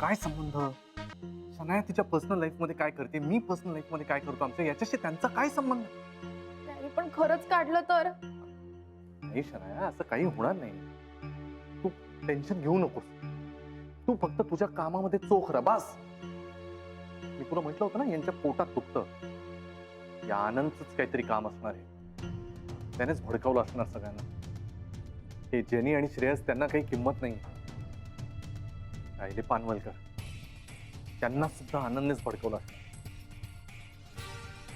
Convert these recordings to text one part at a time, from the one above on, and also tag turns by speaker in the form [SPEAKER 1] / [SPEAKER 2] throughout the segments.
[SPEAKER 1] काय संबंध? शनाया तिच्या पर्सनल लाईफ मध्ये काय करते, मी पर्सनल लाईफ मध्ये काय करतो, आमच्या याच्याशी त्यांचा काय संबंध?
[SPEAKER 2] डॅडी पण खरंच काढलं तर?
[SPEAKER 1] नाही शनाया, असं काही होणार नाही. तू टेन्शन घेऊ नकोस. तू फक्त तुझ्या कामामध्ये चोख राहा बस. मी तुला म्हटलं होतं ना, यांच्या पोटात दुखतं. या आनंदच काहीतरी काम असणार आहे. त्यानेच भडकावलं असणार सगळ्यांना. हे जेनी आणि श्रेयस, त्यांना काही किंमत नाही. राहिले पानवलकर, त्यांना सुद्धा आनंदनेच भडकवलं असणार.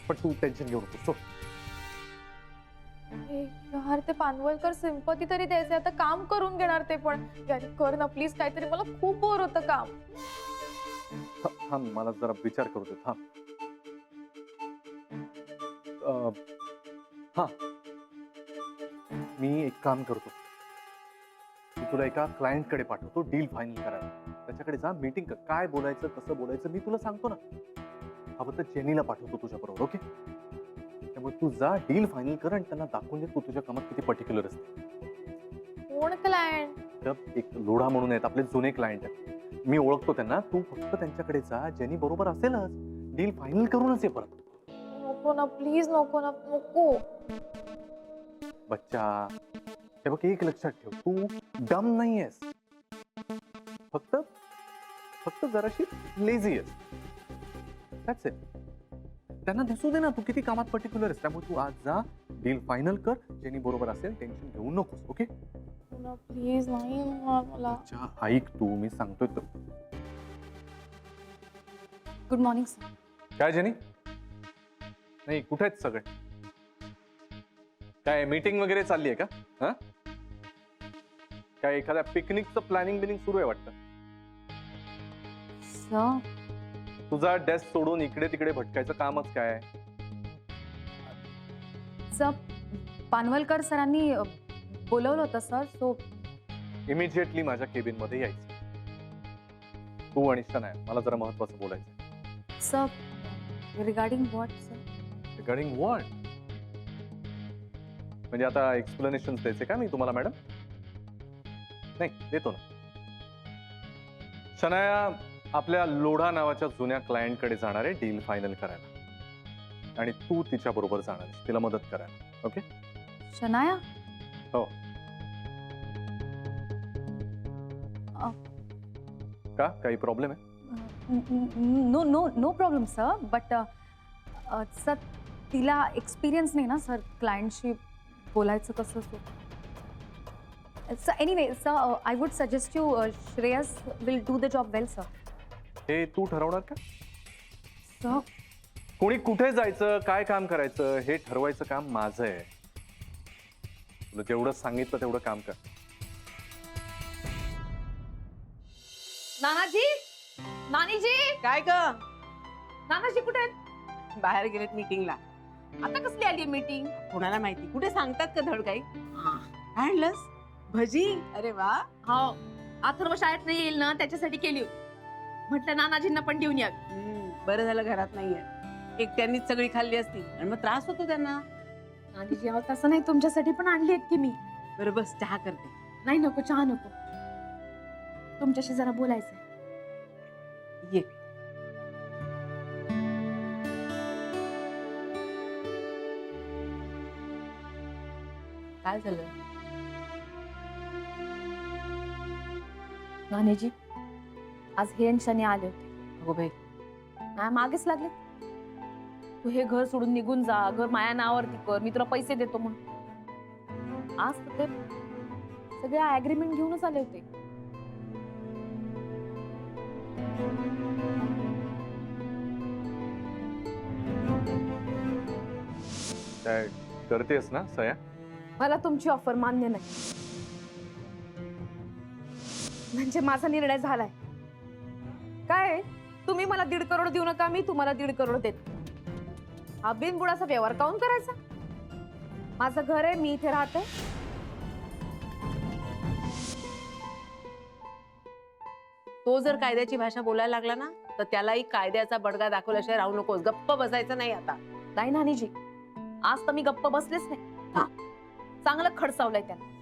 [SPEAKER 1] पण तू टेन्शन घेऊ नकोस. सोड.
[SPEAKER 2] यार ते पानवलकर सिंपती तरी द्यायचे, आता काम करून घेणार ते पण. डॅडी कर ना प्लीज काहीतरी, मला खूप बोर होतं काम.
[SPEAKER 1] थांब, मला जरा विचार करू दे. थांब. हा, मी एक काम करतो. मी तुला एका क्लायंट कडे पाठवतो डील फायनल करायला. त्याच्याकडे जा, मीटिंग कर. काय बोलायचं, कसं बोलायचं मी तुला सांगतो ना. हवं तर जेनीला पाठवतो तुझ्या बरोबर. ओके? त्यामुळे तू जा, डील फायनल कर आणि त्यांना दाखवून दे तू तुझ्या कामात किती पर्टिक्युलर असते.
[SPEAKER 2] कोण क्लायंट?
[SPEAKER 1] तर एक लोढा म्हणून आहेत, आपले जुने क्लायंट आहेत. मी ओळखतो त्यांना. तू फक्त त्यांच्याकडे जा, जेनी बरोबर असेलच. डील फायनल करूनच ये परत.
[SPEAKER 2] नको ना प्लीज, नको ना, नको.
[SPEAKER 1] बच्चा, हे बघ, एक लक्षात ठेव, तू डम नाहीयेस. फक्त जराशी लेझी आहेस. That's it. त्यांना दिसू दे ना तू किती कामात पर्टिक्युलर आहेस. त्यामुळे तू आज जा, डील फायनल कर. जेनी बरोबर असेल, टेन्शन घेऊ नकोस. ओके?
[SPEAKER 2] प्लीज नाही मला.
[SPEAKER 1] अच्छा, ऐक तू, मी सांगतोय तर.
[SPEAKER 3] Good morning sir.
[SPEAKER 1] काय जेनी? नाही, कुठे आहेत सगळे? काय मीटिंग वगैरे चालली आहे का? हा, काय एखाद्या पिकनिकचं प्लॅनिंग बिनिंग सुरू आहे वाटतं.
[SPEAKER 3] सर,
[SPEAKER 1] तुझा डेस्क सोडून इकडे तिकडे भटकायचं कामच काय?
[SPEAKER 3] सर पानवलकर सरांनी बोलवलं होतं सर. सो
[SPEAKER 1] इमिजिएटली माझ्या केबिन मध्ये यायचं. तू आणि शनाया, मला जरा महत्वाचं बोलायचं.
[SPEAKER 3] Sir regarding what sir?
[SPEAKER 1] Regarding what? म्हणजे आता एक्सप्लेनेशन द्यायचे का मी तुम्हाला मॅडम? नाही, देतो ना. शनाया आपल्या लोढा नावाच्या जुन्या क्लायंट कडे जाणार आहे डील फायनल करायला. आणि तू तिच्या बरोबर जाणार आहेस तिला मदत करायला. ओके?
[SPEAKER 3] शनाया?
[SPEAKER 1] हो. का काही प्रॉब्लेम आहे?
[SPEAKER 3] No no no problem sir. But sir तिला एक्सपिरियन्स नाही ना सर क्लायंटशी बोलायचं कसं. Sir anyway sir I would suggest you Shreyas will do the job well sir.
[SPEAKER 1] हे तू ठरवणार का?
[SPEAKER 3] सर
[SPEAKER 1] कोणी कुठे जायचं, काय काम करायचं हे ठरवायचं काम माझं आहे. तुला जेवढं सांगितलं तेवढं काम कर.
[SPEAKER 2] नानाजी, नानीजी,
[SPEAKER 4] काय ग?
[SPEAKER 2] नानाजी कुठे आहेत?
[SPEAKER 4] बाहेर गेलेत मीटिंगला.
[SPEAKER 2] आता कसली आली मीटिंग?
[SPEAKER 4] कोणाला माहिती, कुठे सांगतात का धड काही? काय आणलंस? भजी? अरे वा.
[SPEAKER 2] हो, अथर्व शाळेत नाही येईल ना त्याच्यासाठी केली होती. म्हटलं नानाजींना पण देऊन या.
[SPEAKER 4] बरं झालं घरात नाहीये. एकट्यांनीच सगळी खाल्ली असती आणि मग त्रास होतो त्यांना.
[SPEAKER 2] नानीजी अहो तसं नाही, तुमच्यासाठी पण आणली आहेत की मी.
[SPEAKER 4] बरं बस, चहा करते.
[SPEAKER 2] नाही नको, चहा नको. तुमच्याशी जरा बोलायचंय.
[SPEAKER 4] ये. काय झालं?
[SPEAKER 2] नानीजी आज हे आणि शनी आले होते.
[SPEAKER 4] अगो बाई,
[SPEAKER 2] मागेच लागले. तू हे घर सोडून निघून जा, घर माया नावावरती कर, मी तुला पैसे देतो म्हणून. आज तर ते सगळे अग्रीमेंट घेऊनच आले होते.
[SPEAKER 1] काय करतेस ना सया?
[SPEAKER 2] मला तुमची ऑफर मान्य नाही. म्हणजे माझा निर्णय झालाय. काय तुम्ही मला 1.5 करोड देऊ नका, मी तुम्हाला 1.5 करोड देते. हा बिनबुडाचा व्यवहार काऊन करायचा? माझं घर आहे, मी इथे राहते.
[SPEAKER 4] तो जर कायद्याची भाषा बोलायला लागला ना तर त्यालाही कायद्याचा बडगा दाखवल्याशिवाय राहू नकोस. गप्प बसायचं नाही आता.
[SPEAKER 2] नाही नानीजी, आज तर मी गप्प बसलेच नाही. चांगलं खडसावलंय त्यानं.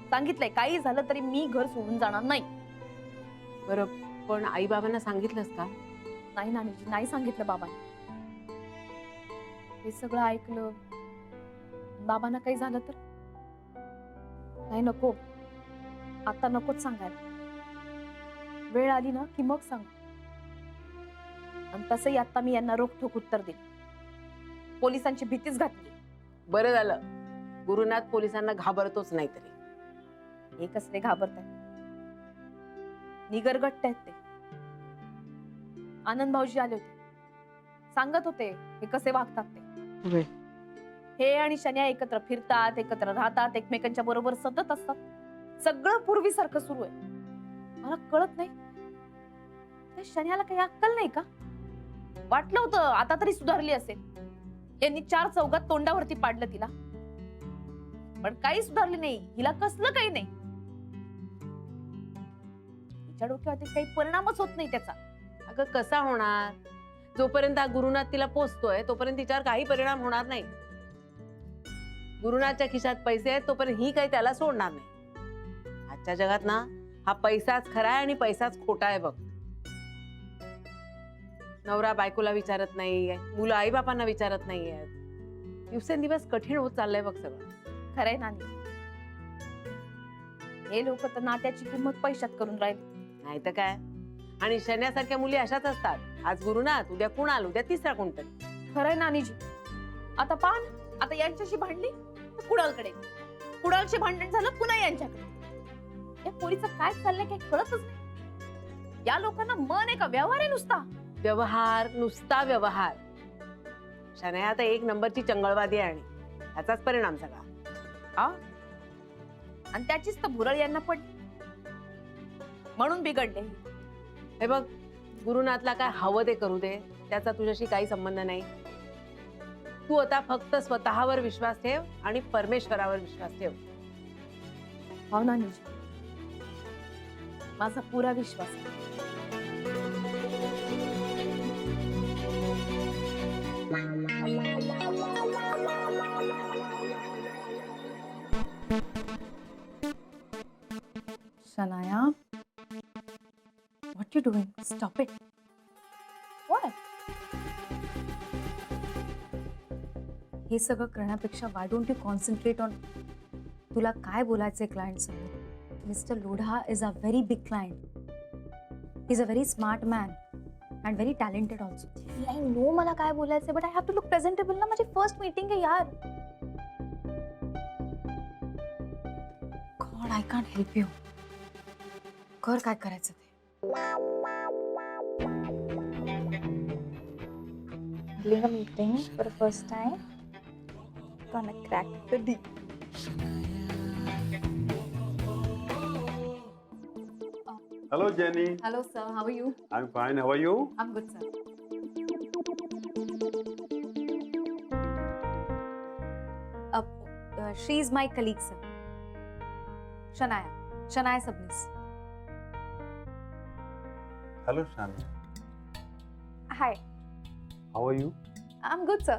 [SPEAKER 2] सांगितलंय काही झालं तरी मी घर सोडून जाणार नाही.
[SPEAKER 4] बरं, पण आई बाबांना सांगितलंस का?
[SPEAKER 2] नाही नानीजी, नाही सांगितलं बाबांनी. हे सगळं ऐकलं, बाबांना काही झालं तर? नाही, नको, आता नकोच सांगायला. वेळ आली ना की मग सांग. आणि तसंही आता मी यांना रोखठोक उत्तर दिलं. पोलिसांची भीतीच घातली.
[SPEAKER 4] बरं झालं, गुरुनाथ पोलिसांना घाबरतोच नाही तरी.
[SPEAKER 2] हे कसले घाबरतात, निगरगट्ट आहेत ते. आनंद भाऊजी आले होते, सांगत होते हे कसे वागतात ते. हे आणि शन्या एकत्र फिरतात, एकत्र राहतात, एकमेकांच्या बरोबर सतत असतात. सगळं पूर्वीसारखं सुरू आहे. मला कळत नाही, त्या शन्याला काही अक्कल नाही का? वाटलं होतं आता तरी सुधारली असेल. यांनी 4 चौघात तोंडावरती पाडलं तिला, पण काही सुधारली नाही. हिला कसलं काही नाही. तिच्या डोक्यावरती काही परिणामच होत नाही त्याचा.
[SPEAKER 4] अगं कसा होणार? जोपर्यंत हा गुरुनाथ तिला पोचतोय तोपर्यंत तिच्यावर काही परिणाम होणार नाही. गुरुनाथच्या खिशात पैसे आहेत तोपर्यंत ही काही त्याला सोडणार नाही. आजच्या जगात ना हा पैसाच खरा आहे आणि पैसाच खोटा आहे बघ. नवरा बायकोला विचारत नाही, मुलं आई बापांना विचारत नाहीयेत. दिवसेंदिवस कठीण होत चाललंय बघ सगळं.
[SPEAKER 2] खरंय नानी, हे लोक तर नात्याची किंमत पैशात करून राहिले.
[SPEAKER 4] नाही तर काय. आणि शन्यासारख्या मुली अशाच असतात. आज गुरुनाथ, उद्या कुणाल, उद्या तिसरा कोणतरी.
[SPEAKER 2] खरंय नानीजी. आता पहा ना, आता यांच्याशी भांडली तर कुणालकडे, कुणालचे भांडण झालं पुन्हा यांच्याकडे. या पोरीचं काय चाललंय काही कळतच नाही. या लोकांना मन आहे का व्यवहार आहे नुसता?
[SPEAKER 4] व्यवहार, नुसता व्यवहार. शनया आता 1 नंबरची चंगळवादी आहे आणि त्याचाच परिणाम सगळा.
[SPEAKER 2] आणि त्याचीच तर भुरळ यांना पडली, म्हणून बिघडले.
[SPEAKER 4] हे बघ, गुरुनाथला काय हवं ते करू दे, त्याचा तुझ्याशी काही संबंध नाही. तू आता फक्त स्वतःवर विश्वास ठेव आणि परमेश्वरावर विश्वास ठेव.
[SPEAKER 2] हो नानीजी, माझा पुरा विश्वास आहे.
[SPEAKER 3] Shania, what you doing? Stop it.
[SPEAKER 2] What?
[SPEAKER 3] हे सगळं करण्यापेक्षा why don't you concentrate on तुला काय बोलायचंय क्लायंट समोर? Mister Lodha is a very big client. He's a very smart man and very talented also.
[SPEAKER 5] I know मला काय बोलायचंय, but I have to look presentable ना. माझी फर्स्ट मीटिंग आहे यार.
[SPEAKER 3] God, I can't help you. कर काय करायचं ते.
[SPEAKER 5] Having a meeting for the first time. Gonna crack the deal.
[SPEAKER 6] Hello, Jenny.
[SPEAKER 3] Hello sir, how are you?
[SPEAKER 6] I'm fine. How are you?
[SPEAKER 3] I'm good sir. She is my colleague sir. Shania Sabnis.
[SPEAKER 6] Hello, Shania.
[SPEAKER 5] Hi.
[SPEAKER 6] How are you?
[SPEAKER 5] I'm good sir.